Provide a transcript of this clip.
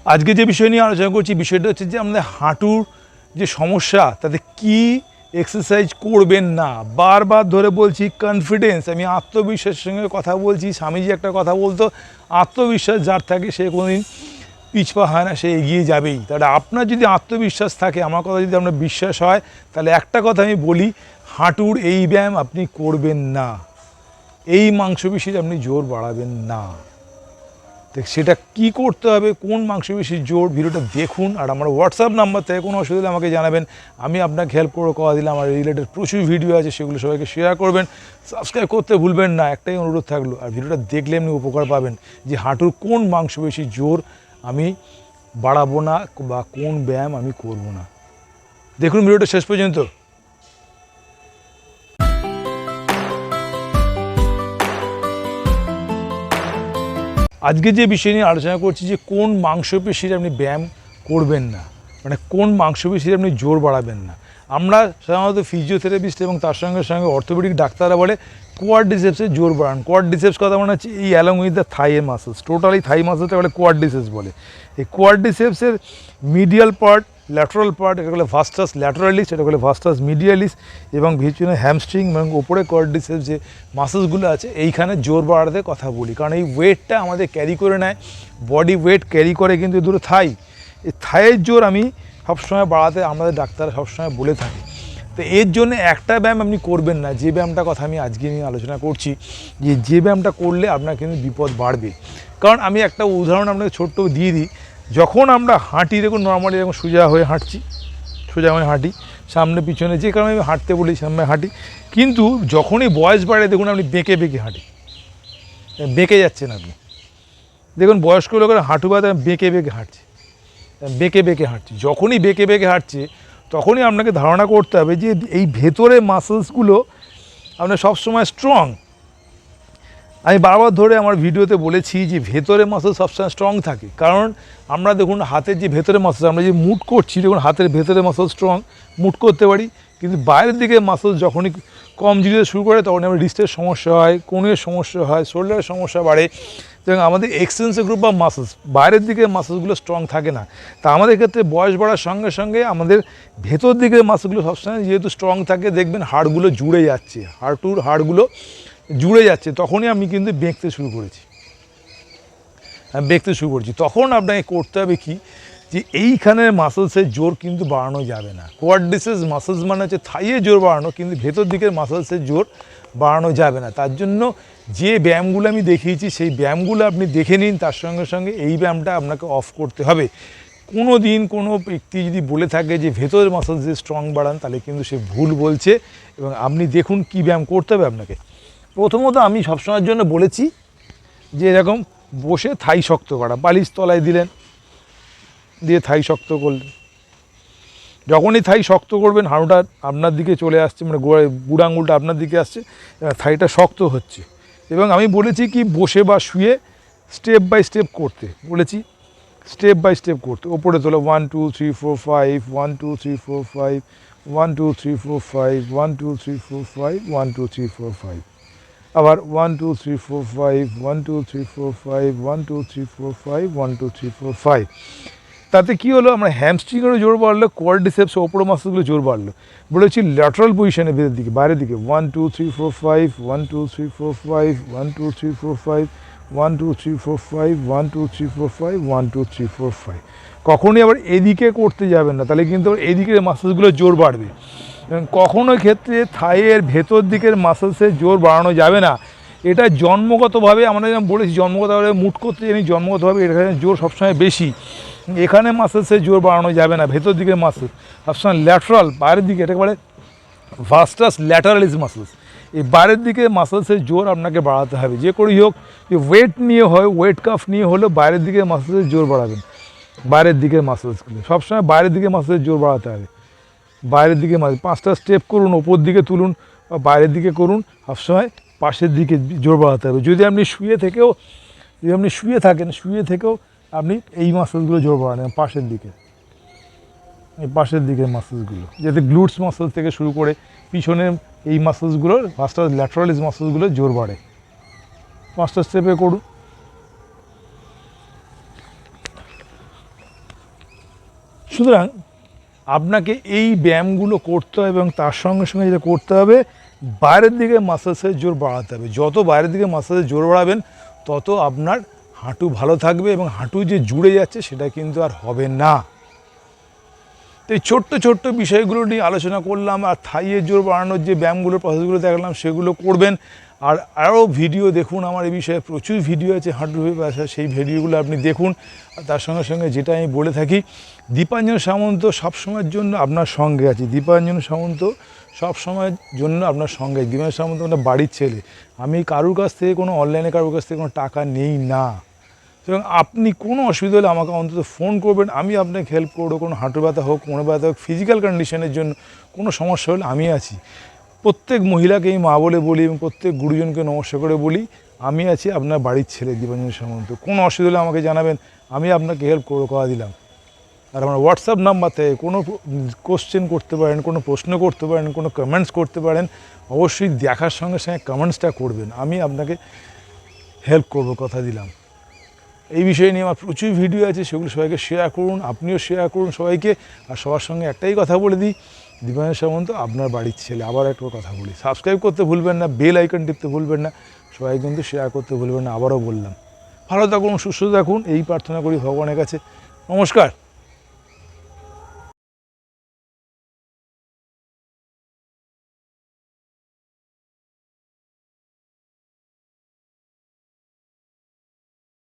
আজকে যে বিষয় নিয়ে আলোচনা করছি বিষয়টা হচ্ছে যে আমাদের হাঁটুর যে সমস্যা তাতে কি এক্সারসাইজ করবেন না। বারবার ধরে বলছি কনফিডেন্স, আমি আত্মবিশ্বাসের সঙ্গে কথা বলছি। স্বামীজি একটা কথা বলতো, আত্মবিশ্বাস যার থাকে সে কোনোদিন পিছপা হয় না, সে এগিয়ে যাবেই। তাহলে আপনার যদি আত্মবিশ্বাস থাকে, আমার কথা যদি আপনার বিশ্বাস হয়, তাহলে একটা কথা আমি বলি, হাঁটুর এই ব্যায়াম আপনি করবেন না, এই মাংসপেশির আপনি জোর বাড়াবেন না। দেখ সেটা কি করতে হবে, কোন মাংসপেশির জোর, ভিডিওটা দেখুন। আর আমার হোয়াটসঅ্যাপ নাম্বার থেকে কোনো অসুবিধা আমাকে জানাবেন, আমি আপনাকে হেল্প করে কথা দিলাম। আমার রিলেটেড প্রচুর ভিডিও আছে, সেগুলো সবাইকে শেয়ার করবেন, সাবস্ক্রাইব করতে ভুলবেন না, একটাই অনুরোধ থাকলো। আর ভিডিওটা দেখলে এমনি উপকার পাবেন যে হাঁটুর কোন মাংসপেশির জোর আমি বাড়াবো না বা কোন ব্যায়াম আমি করব না। দেখুন ভিডিওটা শেষ পর্যন্ত। আজকে যে বিষয় নিয়ে আলোচনা করছি যে কোন মাংসপেশির আপনি ব্যায়াম করবেন না, মানে কোন মাংসপেশির আপনি জোর বাড়াবেন না। আমরা সাধারণত ফিজিওথেরাপিস্ট এবং তার সঙ্গে সঙ্গে অর্থোপেডিক ডাক্তাররা বলে কোয়াড্রিসেপসের জোর বাড়ান। কোয়াড্রিসেপস কথা মানে হচ্ছে এই along with the thigh muscles, totally thigh মাসেলটা বলে কোয়াড্রিসেপস বলে। এই কোয়াড্রিসেপসের মিডিয়াল পার্ট, ল্যাটারাল পার্ট, এটা বলে ভাস্টাস ল্যাটারালিস, এটা বলে ভাস্টাস মিডিয়ালিস, এবং ভিতরে হ্যামস্ট্রিং এবং ওপরে কোয়াড্রিসেপস যে মাসেলসগুলো আছে এইখানে জোর বাড়াতে কথা বলি। কারণ এই ওয়েটটা আমাদের ক্যারি করে নেয়, বডি ওয়েট ক্যারি করে কিন্তু দুটো থাই। এই থাইয়ের জোর আমি সবসময় বাড়াতে আমাদের ডাক্তাররা সবসময় বলে থাকে। তো এর জন্য একটা ব্যায়াম আপনি করবেন না, যে ব্যায়ামটা কথা আমি আজকে নিয়ে আলোচনা করছি, যে ব্যায়ামটা করলে আপনার কিন্তু বিপদ বাড়বে। কারণ আমি একটা উদাহরণ আপনাকে ছোট্ট দিয়ে দিই। যখন আমরা হাঁটি, দেখুন নর্মালি এরকম সোজা হয়ে হাঁটছি, সোজা হয়ে হাঁটি, সামনে পিছনে যে কারণে আমি হাঁটতে বলি সামনে হাঁটি, কিন্তু যখনই বয়স বাড়ে দেখুন আপনি বেঁকে বেঁকে হাঁটি, বেঁকে যাচ্ছেন আপনি। দেখুন বয়স্ক লোকেরা হাঁটু বাদে বেঁকে বেঁকে হাঁটছে, বেঁকে বেঁকে হাঁটছে। যখনই বেঁকে বেঁকে হাঁটছে তখনই আপনাকে ধারণা করতে হবে যে এই ভেতরে মাসেলসগুলো আপনার সবসময় স্ট্রং। আমি বারবার ধরে আমার ভিডিওতে বলেছি যে ভেতরে মাসেল সবসময় স্ট্রং থাকে। কারণ আমরা দেখুন হাতের যে ভেতরে মাসেল, আমরা যে মুট করছি, দেখুন হাতের ভেতরে মাসেল স্ট্রং, মুট করতে পারি। কিন্তু বাইরের দিকে মাসেল যখনই কমজোরি শুরু করে তখন আমার রিস্টের সমস্যা হয়, কোণের সমস্যা হয়, শোল্ডারের সমস্যা বাড়ে। এবং আমাদের এক্সটেন্সর গ্রুপ বা মাসেলস, বাইরের দিকে মাসেলসগুলো স্ট্রং থাকে না। তা আমাদের ক্ষেত্রে বয়স বাড়ার সঙ্গে সঙ্গে আমাদের ভেতর দিকের মাসেলগুলো সবসময় যেহেতু স্ট্রং থাকে, দেখবেন হাড়গুলো জুড়ে যাচ্ছে, হাড়গুলো জুড়ে যাচ্ছে, তখনই আমি কিন্তু বেঁকতে শুরু করেছি, তখন আপনাকে করতে হবে কি, যে এইখানের মাসেলসের জোর কিন্তু বাড়ানো যাবে না। কোয়াড্রিসেপস মাসেলস মানে হচ্ছে থাইয়ের জোর বাড়ানো, কিন্তু ভেতর দিকের মাসেলসের জোর বাড়ানো যাবে না। তার জন্য যে ব্যায়ামগুলো আমি দেখিয়েছি সেই ব্যায়ামগুলো আপনি দেখে নিন, তার সঙ্গে সঙ্গে এই ব্যায়ামটা আপনাকে অফ করতে হবে। কোনো দিন কোনো ব্যক্তি যদি বলে থাকে যে ভেতরের মাসেলস যে স্ট্রং বাড়ান, তাহলে কিন্তু সে ভুল বলছে। এবং আপনি দেখুন কী ব্যায়াম করতে হবে আপনাকে। প্রথমত আমি সবসময়ের জন্য বলেছি যে এরকম বসে থাই শক্ত করা, বালিশ তলায় দিলেন, দিয়ে থাই শক্ত করলেন। যখনই থাই শক্ত করবেন হাঁটুটা আপনার দিকে চলে আসছে, মানে বুড়ো আঙুলটা আপনার দিকে আসছে, থাইটা শক্ত হচ্ছে। এবং আমি বলেছি কি বসে বা শুয়ে স্টেপ বাই স্টেপ করতে বলেছি, স্টেপ বাই স্টেপ করতে। ওপরে তোলো 1 2 3 4 5, 1 2 3 4 5, 1 2 3 4 5, 1 2 3 4 5, 1 2 3 4 5, আবার 1 2 3 4 5, 1 2 3 4 5, 1 2 3 4 5, 1 2 3 4 5। তাতে কী হলো, আমরা হ্যামস্ট্রিংয়েরও জোর বাড়লো, কোয়াড্রিসেপস ওপর মাসেলগুলো জোর বাড়লো। বলেছি ল্যাটারাল পজিশনে ভেতর দিকে, বাইরের দিকে 1 2 3 4 5, 1 2 3 4 5, 1 2 3 4 5, 1 2 3 4 5, 1 2 3 4 5, 1 2 3 4 5। কখনোই আবার এদিকে করতে যাবেন না, তাহলে কিন্তু এদিকের মাসেলসগুলো জোর বাড়বে। কখনোই ক্ষেত্রে থাইয়ের ভেতর দিকের মাসেলসের জোর বাড়ানো যাবে না। এটা জন্মগতভাবে, আমরা যেমন বলেছি জন্মগতভাবে মুট করতে জানি, জন্মগতভাবে এখানে জোর সবসময় বেশি। এখানে মাসেলসের জোর বাড়ানো যাবে না, ভেতর দিকের মাসেল সবসময় ল্যাটারাল, বাইরের দিকে, এটাকে বলে ভাস্টাস ল্যাটারালিস মাসেলস। এই বাইরের দিকে মাসেলসের জোর আপনাকে বাড়াতে হবে, যে করেই হোক। যে ওয়েট নিয়ে হয়, ওয়েট কাফ নিয়ে হলেও বাইরের দিকে মাসেলসের জোর বাড়াবেন। বাইরের দিকের মাসেলসগুলো সবসময় বাইরের দিকে মাসেলসের জোর বাড়াতে হবে, বাইরের দিকে 5টা স্টেপ করুন, ওপর দিকে তুলুন বা বাইরের দিকে করুন, সবসময় পাশের দিকে জোর বাড়াতে হবে। যদি আপনি শুয়ে থাকেন, শুয়ে থেকেও আপনি এই মাসেলসগুলো জোর বাড়ান, পাশের দিকে, এই পাশের দিকের মাসেলসগুলো, যাতে গ্লুটস মাসেল থেকে শুরু করে পিছনের এই মাসেলসগুলোর ভাস্টাস ল্যাটারালিস মাসেলসগুলো জোর বাড়ে। 5টা স্টেপে করুন। সুতরাং আপনাকে এই ব্যায়ামগুলো করতে হবে এবং তার সঙ্গে সঙ্গে যেটা করতে হবে, বাইরের দিকে মাসেলসের জোর বাড়াতে হবে। যত বাইরের দিকে মাসেলসের জোর বাড়াবেন তত আপনার হাঁটু ভালো থাকবে এবং হাঁটু যে জুড়ে যাচ্ছে সেটা কিন্তু আর হবে না। তো এই ছোট্ট ছোট্ট বিষয়গুলো নিয়ে আলোচনা করলাম। আর থাইয়ের জোর বাড়ানোর যে ব্যায়ামগুলোর প্রসেসগুলো দেখালাম সেগুলো করবেন। আর আরও ভিডিও দেখুন, আমার এই বিষয়ে প্রচুর ভিডিও আছে হাঁটুর ব্যাপারে, সেই ভিডিওগুলো আপনি দেখুন। আর তার সঙ্গে সঙ্গে যেটা আমি বলে থাকি, দীপাঞ্জন সামন্ত সবসময়ের জন্য আপনার সঙ্গে আছে। দীপাঞ্জন সামন্ত সবসময়ের জন্য আপনার সঙ্গে। দীপাঞ্জন সামন্ত আপনার বাড়ির ছেলে। আমি কারুর কাছ থেকে কোনো অনলাইনে কারুর কাছ থেকে কোনো টাকা নেই না। এবং আপনি কোনো অসুবিধা হলে আমাকে অন্তত ফোন করবেন, আমি আপনাকে হেল্প করবো। কোনো হাঁটু ব্যথা হোক, কোমর ব্যথা হোক, ফিজিক্যাল কন্ডিশনের জন্য কোনো সমস্যা হলে আমি আছি। প্রত্যেক মহিলাকেই মা বলে বলি এবং প্রত্যেক গুরুজনকে নমস্কার করে বলি, আমি আছি আপনার বাড়ির ছেলে দীপাঞ্জন সামন্ত। কোনো অসুবিধা হলে আমাকে জানাবেন, আমি আপনাকে হেল্প করবো, কথা দিলাম। আর আমার হোয়াটসঅ্যাপ নাম্বার থেকে কোনো কোশ্চেন করতে পারেন, কোনো প্রশ্ন করতে পারেন, কোনো কমেন্টস করতে পারেন। অবশ্যই দেখার সঙ্গে সঙ্গে কমেন্টসটা করবেন, আমি আপনাকে হেল্প করবো, কথা দিলাম। এই বিষয় নিয়ে আমার প্রচুর ভিডিও আছে, সেগুলো সবাইকে শেয়ার করুন, আপনিও শেয়ার করুন সবাইকে। আর সবার সঙ্গে একটাই কথা বলে দিই, দীপাঞ্জন সামন্ত আপনার বাড়ির ছেলে। আবার একটা কথা বলি, সাবস্ক্রাইব করতে ভুলবেন না, বেল আইকন টিপতে ভুলবেন না, সবাই কিন্তু শেয়ার করতে ভুলবেন না। আবারও বললাম, ভালো থাকুন, সুস্থ থাকুন, এই প্রার্থনা করি ভগবানের কাছে। নমস্কার।